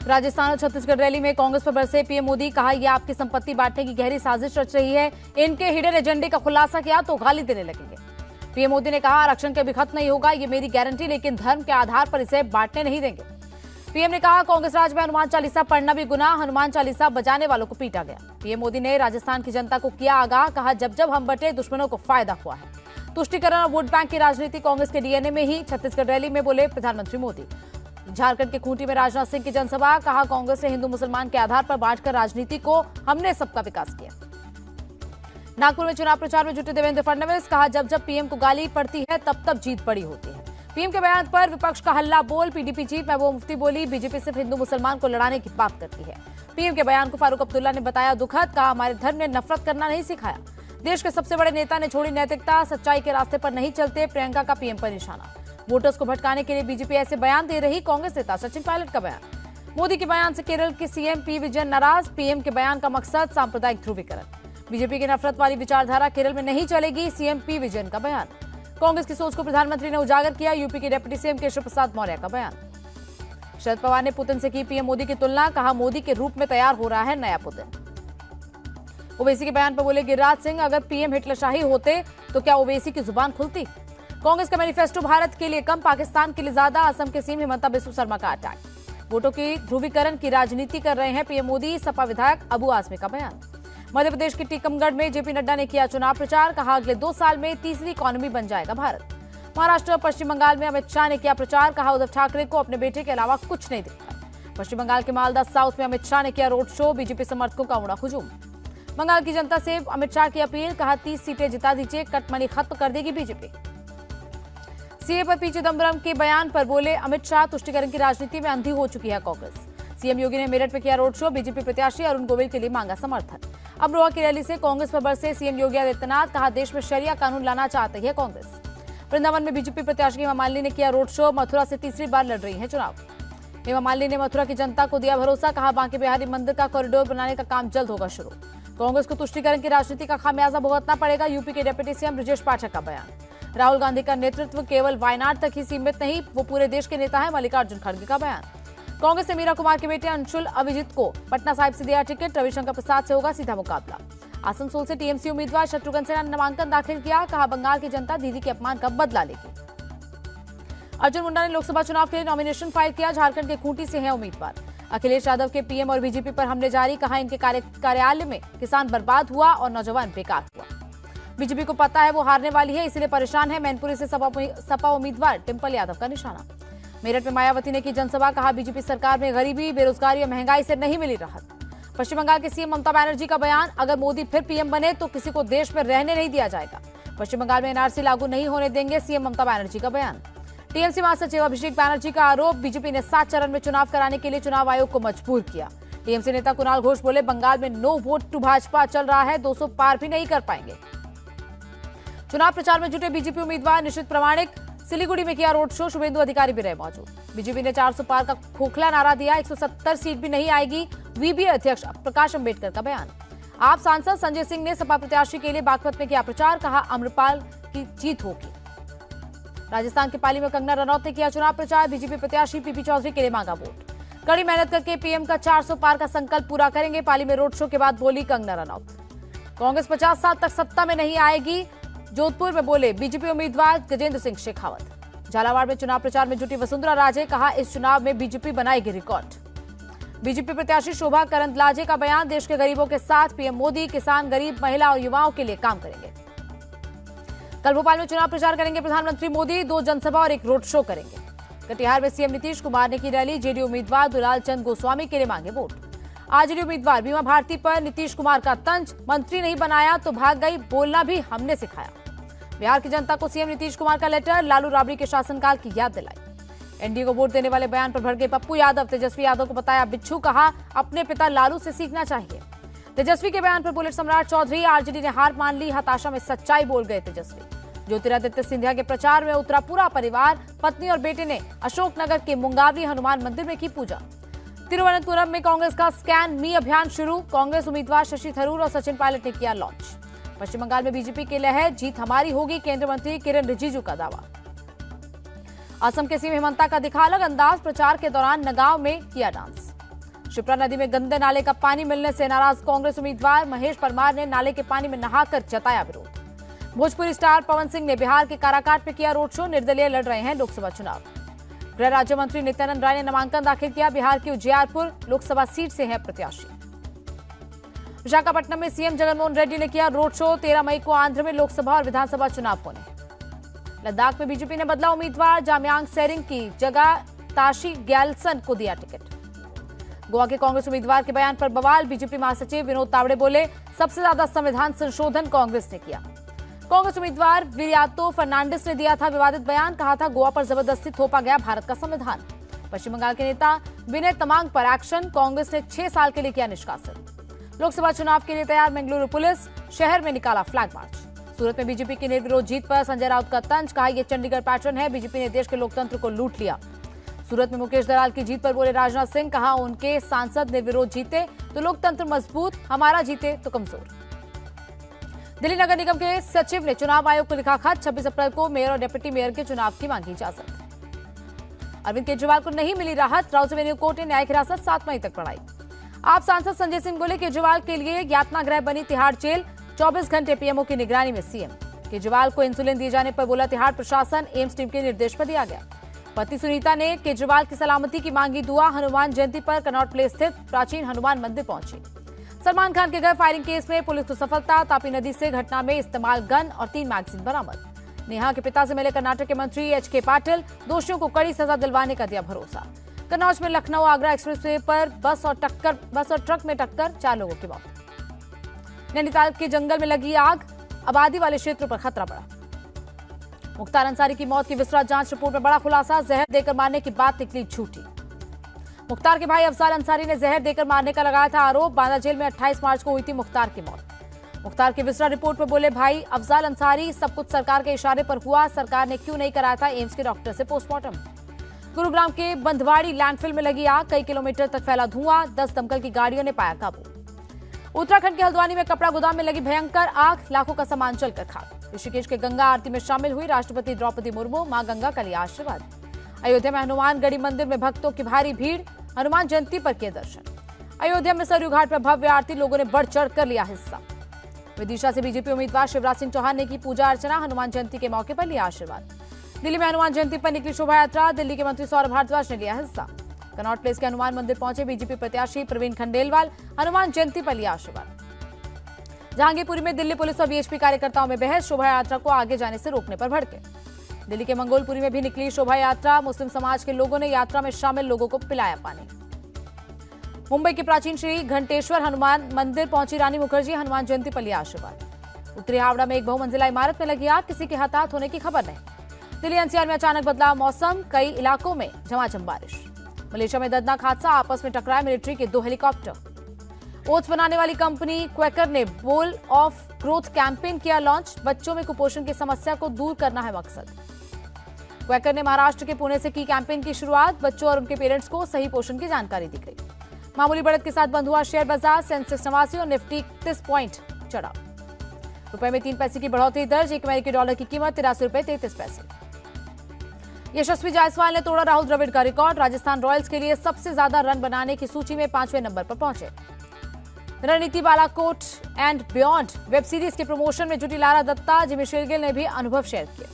राजस्थान और छत्तीसगढ़ रैली में कांग्रेस पर बरसे पीएम मोदी, कहा यह आपकी संपत्ति बांटने की गहरी साजिश रच रही है। इनके हिडन एजेंडे का खुलासा किया तो गाली देने लगेंगे। पीएम मोदी ने कहा आरक्षण कभी खत्म नहीं होगा, ये मेरी गारंटी, लेकिन धर्म के आधार पर इसे बांटने नहीं देंगे। पीएम ने कहा कांग्रेस राज में हनुमान चालीसा पढ़ना भी गुनाह, हनुमान चालीसा बजाने वालों को पीटा गया। पीएम मोदी ने राजस्थान की जनता को किया आगाह, कहा जब जब हम बटे दुश्मनों को फायदा हुआ है। तुष्टीकरण और वोट बैंक की राजनीति कांग्रेस के डीएनए में ही, छत्तीसगढ़ रैली में बोले प्रधानमंत्री मोदी। झारखंड के खूंटी में राजनाथ सिंह की जनसभा, कहा कांग्रेस ने हिंदू मुसलमान के आधार पर बांटकर राजनीति को, हमने सबका विकास किया। नागपुर में चुनाव प्रचार में जुटे देवेंद्र फडणवीस, कहा जब जब पीएम को गाली पड़ती है तब तब जीत बड़ी होती है। पीएम के बयान पर विपक्ष का हल्ला बोल, पीडीपी चीफ महबूबा मुफ्ती बोली बीजेपी सिर्फ हिंदू मुसलमान को लड़ाने की बात करती है। पीएम के बयान को फारूक अब्दुल्ला ने बताया दुखद, कहा हमारे धर्म ने नफरत करना नहीं सिखाया। देश के सबसे बड़े नेता ने छोड़ी नैतिकता, सच्चाई के रास्ते पर नहीं चलते, प्रियंका का पीएम पर निशाना। वोटर्स को भटकाने के लिए बीजेपी ऐसे बयान दे रही, कांग्रेस नेता सचिन पायलट का बयान। मोदी के बयान से केरल के सीएम पी विजयन नाराज, पीएम के बयान का मकसद सांप्रदायिक ध्रुवीकरण। बीजेपी की नफरत वाली विचारधारा केरल में नहीं चलेगी, सीएम पी विजयन का बयान। कांग्रेस की सोच को प्रधानमंत्री ने उजागर किया, यूपी के डिप्टी सीएम केशव प्रसाद मौर्य का बयान। शरद पवार ने पुतिन से की पीएम मोदी की तुलना, कहा मोदी के रूप में तैयार हो रहा है नया पुतिन। ओवैसी के बयान पर बोले गिरिराज सिंह, अगर पीएम हिटलरशाही होते तो क्या ओवैसी की जुबान खुलती। कांग्रेस का मैनिफेस्टो भारत के लिए कम, पाकिस्तान के लिए ज्यादा, असम के सीएम हिमंता बिस्व शर्मा का अटैक। वोटों की ध्रुवीकरण की राजनीति कर रहे हैं पीएम मोदी, सपा विधायक अबू आजमी का बयान। मध्य प्रदेश के टीकमगढ़ में जेपी नड्डा ने किया चुनाव प्रचार, कहा अगले 2 साल में तीसरी इकोनॉमी बन जाएगा भारत। महाराष्ट्र और पश्चिम बंगाल में अमित शाह ने किया प्रचार, कहा उद्धव ठाकरे को अपने बेटे के अलावा कुछ नहीं दिखता। पश्चिम बंगाल के मालदा साउथ में अमित शाह ने किया रोड शो, बीजेपी समर्थकों का उमड़ा हुजूम। बंगाल की जनता से अमित शाह की अपील, कहा 30 सीटें जिता दीजिए, कटमनी खत्म कर देगी बीजेपी। सीए पर पी चिदम्बरम के बयान पर बोले अमित शाह, तुष्टीकरण की राजनीति में अंधी हो चुकी है कांग्रेस। सीएम योगी ने मेरठ में किया रोड शो, बीजेपी प्रत्याशी अरुण गोविल के लिए मांगा समर्थन। अमरोहा की रैली से कांग्रेस पर बरसे सीएम योगी आदित्यनाथ, कहा देश में शरिया कानून लाना चाहती है कांग्रेस। वृंदावन में बीजेपी प्रत्याशी हेमा मालिनी ने किया रोड शो, मथुरा से तीसरी बार लड़ रही है चुनाव। हेमा मालिनी ने मथुरा की जनता को दिया भरोसा, कहा बांके बिहारी मंदिर का कॉरिडोर बनाने का काम जल्द होगा शुरू। कांग्रेस को तुष्टीकरण की राजनीति का खामियाजा भुगतना पड़ेगा, यूपी के डिप्टी सीएम ब्रजेश पाठक का बयान। राहुल गांधी का नेतृत्व केवल वायनाड तक ही सीमित नहीं, वो पूरे देश के नेता है, मल्लिकार्जुन खड़गे का बयान। कांग्रेस ने मीरा कुमार के बेटे अंशुल अभिजीत को पटना साहिब से दिया टिकट, रविशंकर प्रसाद से होगा सीधा मुकाबला। आसनसोल से टीएमसी उम्मीदवार शत्रुघ्न सिन्हा ने नामांकन दाखिल किया, कहा बंगाल की जनता दीदी के अपमान का बदला लेगी। अर्जुन मुंडा ने लोकसभा चुनाव के लिए नॉमिनेशन फाइल किया, झारखंड के खूंटी से हैं उम्मीदवार। अखिलेश यादव के पीएम और बीजेपी पर हमले जारी, कहा इनके कार्यालय में किसान बर्बाद हुआ और नौजवान बेकार हुआ। बीजेपी को पता है वो हारने वाली है, इसलिए परेशान है। मैनपुरी से सपा उम्मीदवार टिम्पल यादव का निशाना। मेरठ में मायावती ने की जनसभा, कहा बीजेपी सरकार में गरीबी, बेरोजगारी और महंगाई से नहीं मिली राहत। पश्चिम बंगाल के सीएम ममता बनर्जी का बयान, अगर मोदी फिर पीएम बने तो किसी को देश में रहने नहीं दिया जाएगा। पश्चिम बंगाल में एनआरसी लागू नहीं होने देंगे, सीएम ममता बनर्जी का बयान। टीएमसी महासचिव अभिषेक बैनर्जी का आरोप, बीजेपी ने 7 चरण में चुनाव कराने के लिए चुनाव आयोग को मजबूर किया। टीएमसी नेता कुणाल घोष बोले बंगाल में नो वोट टू भाजपा चल रहा है, 200 पार भी नहीं कर पाएंगे। चुनाव प्रचार में जुटे बीजेपी उम्मीदवार निशित प्रामाणिक, सिलीगुड़ी में किया रोड शो, शुभेंदु अधिकारी भी रहे मौजूद। बीजेपी ने 400 पार का खोखला नारा दिया, 170 सीट भी नहीं आएगी, वीबीए अध्यक्ष प्रकाश अंबेडकर का बयान। आप सांसद संजय सिंह ने सपा प्रत्याशी के लिए बागपत में किया प्रचार, कहा अमरपाल की जीत होगी। राजस्थान के पाली में कंगना रनौत ने किया चुनाव प्रचार, बीजेपी प्रत्याशी पीपी चौधरी के लिए मांगा वोट। कड़ी मेहनत करके पीएम का 400 पार का संकल्प पूरा करेंगे, पाली में रोड शो के बाद बोली कंगना रनौत। कांग्रेस 50 साल तक सत्ता में नहीं आएगी, जोधपुर में बोले बीजेपी उम्मीदवार गजेंद्र सिंह शेखावत। झालावाड़ में चुनाव प्रचार में जुटी वसुंधरा राजे, कहा इस चुनाव में बीजेपी बनाएगी रिकॉर्ड। बीजेपी प्रत्याशी शोभा करंदलाजे का बयान, देश के गरीबों के साथ पीएम मोदी, किसान, गरीब, महिला और युवाओं के लिए काम करेंगे। कल भोपाल में चुनाव प्रचार करेंगे प्रधानमंत्री मोदी, 2 जनसभा और 1 रोड शो करेंगे। कटिहार में सीएम नीतीश कुमार ने की रैली, जेडीयू उम्मीदवार दुलाल चंद गोस्वामी के लिए मांगे वोट। आरजेडी उम्मीदवार बीमा भारती पर नीतीश कुमार का तंज, मंत्री नहीं बनाया तो भाग गई, बोलना भी हमने सिखाया। बिहार की जनता को सीएम नीतीश कुमार का लेटर, लालू राबड़ी के शासनकाल की याद दिलाई। एनडीए को वोट देने वाले बयान पर भड़के पप्पू यादव, तेजस्वी यादव को बताया बिच्छू, कहा अपने पिता लालू से सीखना चाहिए। तेजस्वी के बयान पर बुलेट सम्राट चौधरी, आरजेडी ने हार मान ली, हताशा में सच्चाई बोल गए तेजस्वी। ज्योतिरादित्य सिंधिया के प्रचार में उतरा पूरा परिवार, पत्नी और बेटे ने अशोकनगर के मुंगावली हनुमान मंदिर में की पूजा। तिरुवनंतपुरम में कांग्रेस का स्कैन मी अभियान शुरू, कांग्रेस उम्मीदवार शशि थरूर और सचिन पायलट ने किया लॉन्च। पश्चिम बंगाल में बीजेपी की लहर, जीत हमारी होगी, केंद्रीय मंत्री किरण रिजिजू का दावा। असम के सीएम हिमंता का दिखा अलग अंदाज, प्रचार के दौरान नगांव में किया डांस। शिप्रा नदी में गंदे नाले का पानी मिलने से नाराज कांग्रेस उम्मीदवार महेश परमार ने नाले के पानी में नहाकर जताया विरोध। भोजपुरी स्टार पवन सिंह ने बिहार के काराकाट में किया रोड शो, निर्दलीय लड़ रहे हैं लोकसभा चुनाव। गृह राज्य मंत्री नित्यानंद राय ने नामांकन दाखिल किया, बिहार की उजियारपुर लोकसभा सीट से है प्रत्याशी। विशाखापट्टनम में सीएम जगनमोहन रेड्डी ने किया रोड शो, 13 मई को आंध्र में लोकसभा और विधानसभा चुनाव होने। लद्दाख में बीजेपी ने बदला उम्मीदवार, जामयांग सेरिंग की जगह ताशी ग्यालसन को दिया टिकट। गोवा के कांग्रेस उम्मीदवार के बयान पर बवाल, बीजेपी महासचिव विनोद तावड़े बोले सबसे ज्यादा संविधान संशोधन कांग्रेस ने किया। कांग्रेस उम्मीदवार विरियातो फर्नांडिस ने दिया था विवादित बयान, कहा था गोवा पर जबरदस्ती थोपा गया भारत का संविधान। पश्चिम बंगाल के नेता विनय तमांग पर एक्शन, कांग्रेस ने 6 साल के लिए किया निष्कासन। लोकसभा चुनाव के लिए तैयार बेंगलुरु पुलिस, शहर में निकाला फ्लैग मार्च। सूरत में बीजेपी की निर्विरोध जीत पर संजय राउत का तंज, कहा यह चंडीगढ़ पैटर्न है, बीजेपी ने देश के लोकतंत्र को लूट लिया। सूरत में मुकेश दलाल की जीत पर बोले राजनाथ सिंह, कहा उनके सांसद निर्विरोध जीते तो लोकतंत्र मजबूत, हमारा जीते तो कमजोर। दिल्ली नगर निगम के सचिव ने चुनाव आयोग को लिखा खत, 26 अप्रैल को मेयर और डिप्टी मेयर के चुनाव की मांगी इजाजत। अरविंद केजरीवाल को नहीं मिली राहत, राउस एवेन्यू कोर्ट ने न्यायिक हिरासत 7 मई तक बढ़ाई। आप सांसद संजय सिंह बोले केजरीवाल के लिए यातना गृह बनी तिहाड़ जेल, 24 घंटे पीएमओ की निगरानी में सीएम। केजरीवाल को इंसुलिन दिए जाने पर बोला तिहाड़ प्रशासन, एम्स टीम के निर्देश पर दिया गया। पति सुनीता ने केजरीवाल की सलामती की मांगी दुआ, हनुमान जयंती पर कनॉट प्लेस स्थित प्राचीन हनुमान मंदिर पहुंची। सलमान खान के घर फायरिंग केस में पुलिस को सफलता, तापी नदी से घटना में इस्तेमाल गन और 3 मैगजीन बरामद। नेहा के पिता से मिले कर्नाटक के मंत्री एच.के. पाटिल, दोषियों को कड़ी सजा दिलवाने का दिया भरोसा। कन्नौज में लखनऊ आगरा एक्सप्रेसवे पर बस और ट्रक में टक्कर, 4 लोगों की मौत। नैनीताल के जंगल में लगी आग, आबादी वाले क्षेत्रों पर खतरा बढ़ा। मुख्तार अंसारी की मौत की विस्तृत जांच रिपोर्ट में बड़ा खुलासा, जहर देकर मारने की बात निकली झूठी। मुख्तार के भाई अफजाल अंसारी ने जहर देकर मारने का लगाया था आरोप, बांदा जेल में 28 मार्च को हुई थी मुख्तार की मौत। मुख्तार की विस्तृत रिपोर्ट पर बोले भाई अफजाल अंसारी, सब कुछ सरकार के इशारे पर हुआ, सरकार ने क्यों नहीं कराया था एम्स के डॉक्टर से पोस्टमार्टम। गुरुग्राम के बंधवाड़ी लैंडफिल में लगी आग, कई किलोमीटर तक फैला धुआं, 10 दमकल की गाड़ियों ने पाया काबू। उत्तराखंड के हल्द्वानी में कपड़ा गोदाम में लगी भयंकर आग, लाखों का सामान जलकर खाक। ऋषिकेश के गंगा आरती में शामिल हुई राष्ट्रपति द्रौपदी मुर्मू, मां गंगा का लिया आशीर्वाद। अयोध्या में हनुमानगढ़ी मंदिर में भक्तों की भारी भीड़, हनुमान जयंती पर किए दर्शन। अयोध्या में सरयू घाट पर भव्य आरती, लोगों ने बढ़ चढ़ कर लिया हिस्सा। विदिशा से बीजेपी उम्मीदवार शिवराज सिंह चौहान ने की पूजा अर्चना, हनुमान जयंती के मौके पर लिया आशीर्वाद। दिल्ली में हनुमान जयंती पर निकली शोभा यात्रा, दिल्ली के मंत्री सौरभ भारद्वाज ने लिया हिस्सा। कनॉट प्लेस के हनुमान मंदिर पहुंचे बीजेपी प्रत्याशी प्रवीण खंडेलवाल, हनुमान जयंती पर लिया आशीर्वाद। जहांगीरपुरी में दिल्ली पुलिस और बीएचपी कार्यकर्ताओं में बहस, शोभा यात्रा को आगे जाने से रोकने पर भड़के। दिल्ली के मंगोलपुरी में भी निकली शोभा यात्रा, मुस्लिम समाज के लोगों ने यात्रा में शामिल लोगों को पिलाया पानी। मुंबई के प्राचीन श्री घंटेश्वर हनुमान मंदिर पहुंची रानी मुखर्जी, हनुमान जयंती पर लिया आशीर्वाद। उत्तरी हावड़ा में एक बहुमंजिला इमारत में लगी आग, किसी के हताहत होने की खबर नहीं। दिल्ली एनसीआर में अचानक बदला मौसम, कई इलाकों में झमाझम बारिश। मलेशिया में दर्दनाक हादसा, आपस में टकराए मिलिट्री के 2 हेलीकॉप्टर। ओट्स बनाने वाली कंपनी क्वेकर ने बोल ऑफ ग्रोथ कैंपेन किया लॉन्च, बच्चों में कुपोषण की समस्या को दूर करना है मकसद। क्वेकर ने महाराष्ट्र के पुणे से की कैंपेन की शुरुआत, बच्चों और उनके पेरेंट्स को सही पोषण की जानकारी दी गई। मामूली बढ़त के साथ बंद हुआ शेयर बाजार, सेंसेक्स 89 और निफ्टी 31 पॉइंट चढ़ा। रुपए में 3 पैसे की बढ़ोतरी दर्ज, एक अमेरिकी डॉलर की कीमत 83 रुपए 33 पैसे। यशस्वी जायसवाल ने तोड़ा राहुल द्रविड़ का रिकॉर्ड, राजस्थान रॉयल्स के लिए सबसे ज्यादा रन बनाने की सूची में 5वें नंबर पर पहुंचे। रणनीति Balakot and beyond web series के प्रमोशन में जुटी लारा दत्ता, जिमी शेरगिल ने भी अनुभव शेयर किए।